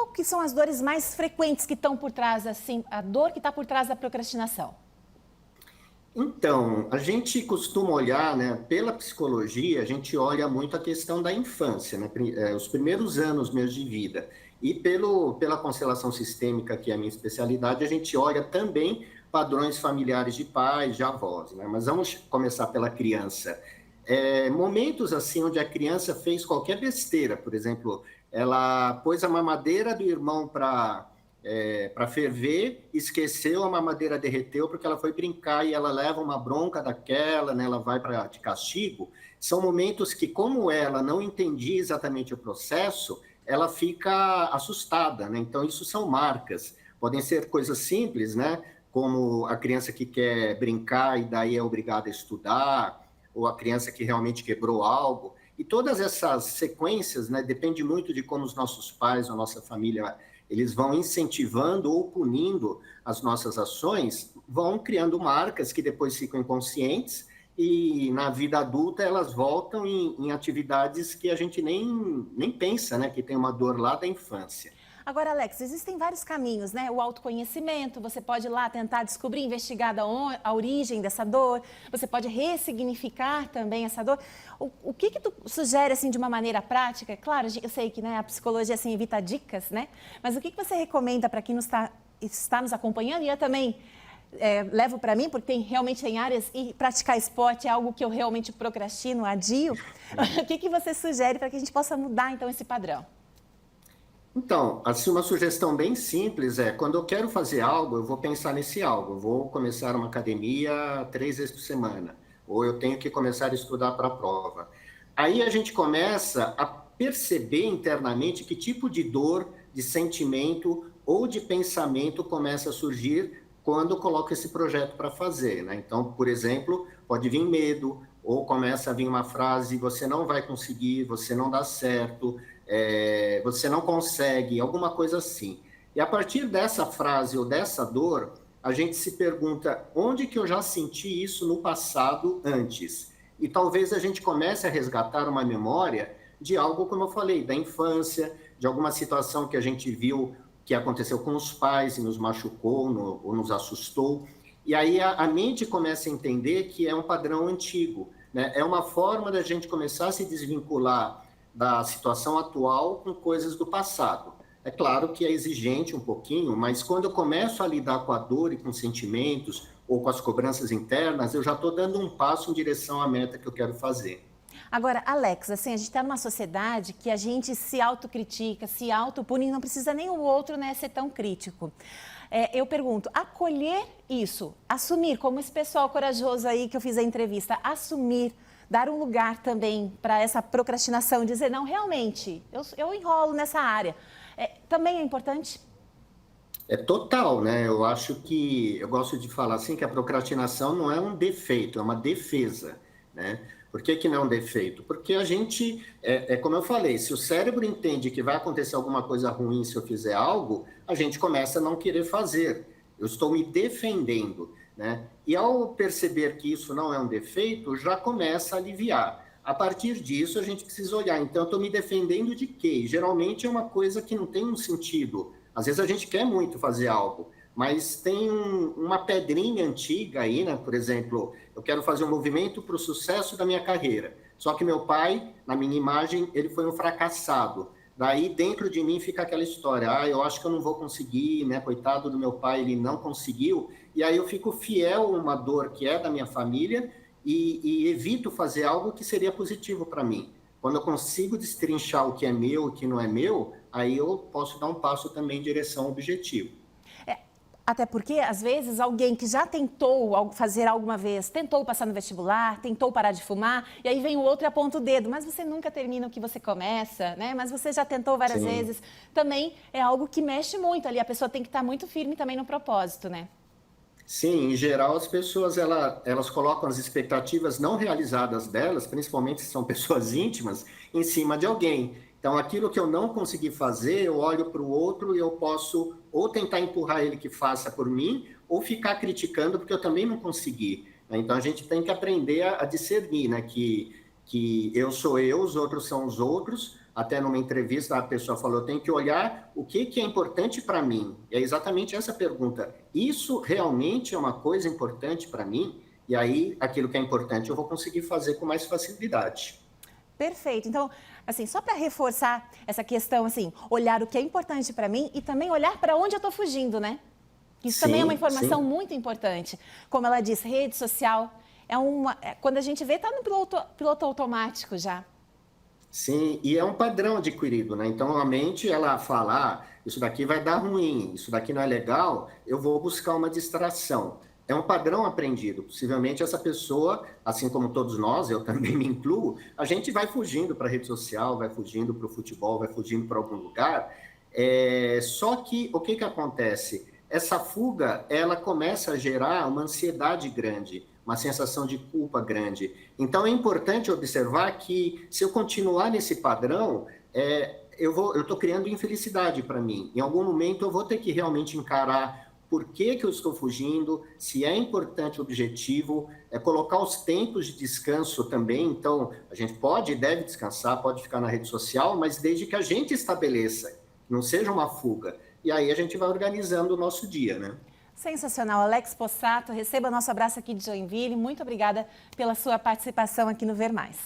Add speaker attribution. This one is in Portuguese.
Speaker 1: qual que são as dores mais frequentes que estão por trás, assim, a dor que está por trás da procrastinação?
Speaker 2: Então, a gente costuma olhar, né, pela psicologia, a gente olha muito a questão da infância, né, os primeiros anos mesmo de vida. E pela constelação sistêmica, que é a minha especialidade, a gente olha também padrões familiares de pais, de avós, né? Mas vamos começar pela criança. Momentos assim onde a criança fez qualquer besteira, por exemplo, ela pôs a mamadeira do irmão para ferver, esqueceu, a mamadeira derreteu porque ela foi brincar e ela leva uma bronca daquela, né? Ela vai para de castigo. São momentos que, como ela não entendia exatamente o processo, ela fica assustada, né? Então, isso são marcas. Podem ser coisas simples, né? Como a criança que quer brincar e daí é obrigada a estudar, ou a criança que realmente quebrou algo. E todas essas sequências, né? Depende muito de como os nossos pais, a nossa família, eles vão incentivando ou punindo as nossas ações, vão criando marcas que depois ficam inconscientes e na vida adulta elas voltam em atividades que a gente nem pensa, né, que tem uma dor lá da infância.
Speaker 1: Agora, Alex, existem vários caminhos, né? O autoconhecimento, você pode ir lá tentar descobrir, investigar a origem dessa dor, você pode ressignificar também essa dor. O que tu sugere, assim, de uma maneira prática? Claro, eu sei que, né, a psicologia, assim, evita dicas, né? Mas o que você recomenda para quem está nos acompanhando? E eu também levo para mim, porque realmente tem áreas, e praticar esporte é algo que eu realmente procrastino, adio. O que você sugere para que a gente possa mudar, então, esse padrão?
Speaker 2: Então, assim, uma sugestão bem simples é, quando eu quero fazer algo, eu vou pensar nesse algo. Eu vou começar uma academia 3 vezes por semana, ou eu tenho que começar a estudar para a prova. Aí a gente começa a perceber internamente que tipo de dor, de sentimento ou de pensamento começa a surgir quando eu coloco esse projeto para fazer, né? Então, por exemplo, pode vir medo, ou começa a vir uma frase, você não vai conseguir, você não dá certo, você não consegue, alguma coisa assim. E a partir dessa frase ou dessa dor, a gente se pergunta onde que eu já senti isso no passado antes. E talvez a gente comece a resgatar uma memória de algo, como eu falei, da infância, de alguma situação que a gente viu que aconteceu com os pais e nos machucou ou nos assustou. E aí a mente começa a entender que é um padrão antigo, né? É uma forma da gente começar a se desvincular da situação atual com coisas do passado. É claro que é exigente um pouquinho, mas quando eu começo a lidar com a dor e com sentimentos ou com as cobranças internas, eu já estou dando um passo em direção à meta que eu quero fazer.
Speaker 1: Agora, Alex, assim, a gente está numa sociedade que a gente se autocritica, se autopune, não precisa nem o outro, né, ser tão crítico. Eu pergunto, acolher isso, assumir, como esse pessoal corajoso aí que eu fiz a entrevista, assumir, dar um lugar também para essa procrastinação, dizer, não, realmente, eu enrolo nessa área, também é importante?
Speaker 2: É total, né? Eu acho que eu gosto de falar assim que a procrastinação não é um defeito, é uma defesa, né? Por que que não é um defeito? Porque a gente, como eu falei, se o cérebro entende que vai acontecer alguma coisa ruim se eu fizer algo, a gente começa a não querer fazer. Eu estou me defendendo, né? E ao perceber que isso não é um defeito, já começa a aliviar. A partir disso, a gente precisa olhar. Então, eu estou me defendendo de quê? E, geralmente é uma coisa que não tem um sentido. Às vezes a gente quer muito fazer algo, mas tem uma pedrinha antiga aí, né? Por exemplo, eu quero fazer um movimento para o sucesso da minha carreira. Só que meu pai, na minha imagem, ele foi um fracassado. Daí, dentro de mim, fica aquela história. Ah, eu acho que eu não vou conseguir, né? Coitado do meu pai, ele não conseguiu. E aí eu fico fiel a uma dor que é da minha família e evito fazer algo que seria positivo para mim. Quando eu consigo destrinchar o que é meu e o que não é meu, aí eu posso dar um passo também em direção ao objetivo.
Speaker 1: É, Até porque, às vezes, alguém que já tentou fazer alguma vez, tentou passar no vestibular, tentou parar de fumar, e aí vem o outro e aponta o dedo, mas você nunca termina o que você começa, né? Mas você já tentou várias
Speaker 2: Sim.
Speaker 1: vezes. Também é algo que mexe muito ali, a pessoa tem que estar muito firme também no propósito, né?
Speaker 2: Sim, em geral as pessoas elas colocam as expectativas não realizadas delas, principalmente se são pessoas íntimas, em cima de alguém. Então, aquilo que eu não consegui fazer, eu olho para o outro e eu posso ou tentar empurrar ele que faça por mim, ou ficar criticando porque eu também não consegui, né? Então, a gente tem que aprender a discernir, né? Que eu sou eu, os outros são os outros, até numa entrevista a pessoa falou, eu tenho que olhar o que é importante para mim. E é exatamente essa pergunta. Isso realmente é uma coisa importante para mim? E aí, aquilo que é importante eu vou conseguir fazer com mais facilidade.
Speaker 1: Perfeito. Então, assim, só para reforçar essa questão, assim, olhar o que é importante para mim e também olhar para onde eu estou fugindo, né? Isso também é uma
Speaker 2: Sim,
Speaker 1: informação
Speaker 2: sim.
Speaker 1: muito importante. Como ela disse, rede social quando a gente vê, está no piloto automático já.
Speaker 2: Sim, e é um padrão adquirido, né? Então a mente ela fala, isso daqui vai dar ruim, isso daqui não é legal, eu vou buscar uma distração. É um padrão aprendido. Possivelmente essa pessoa, assim como todos nós, eu também me incluo, a gente vai fugindo para a rede social, vai fugindo para o futebol, vai fugindo para algum lugar. Só que o que acontece? Essa fuga, ela começa a gerar uma ansiedade grande, uma sensação de culpa grande. Então, é importante observar que, se eu continuar nesse padrão, eu estou criando infelicidade para mim. Em algum momento, eu vou ter que realmente encarar por que eu estou fugindo, se é importante o objetivo, colocar os tempos de descanso também. Então, a gente pode e deve descansar, pode ficar na rede social, mas desde que a gente estabeleça, não seja uma fuga. E aí a gente vai organizando o nosso dia, né?
Speaker 1: Sensacional. Alex Possato, receba nosso abraço aqui de Joinville. Muito obrigada pela sua participação aqui no Ver Mais.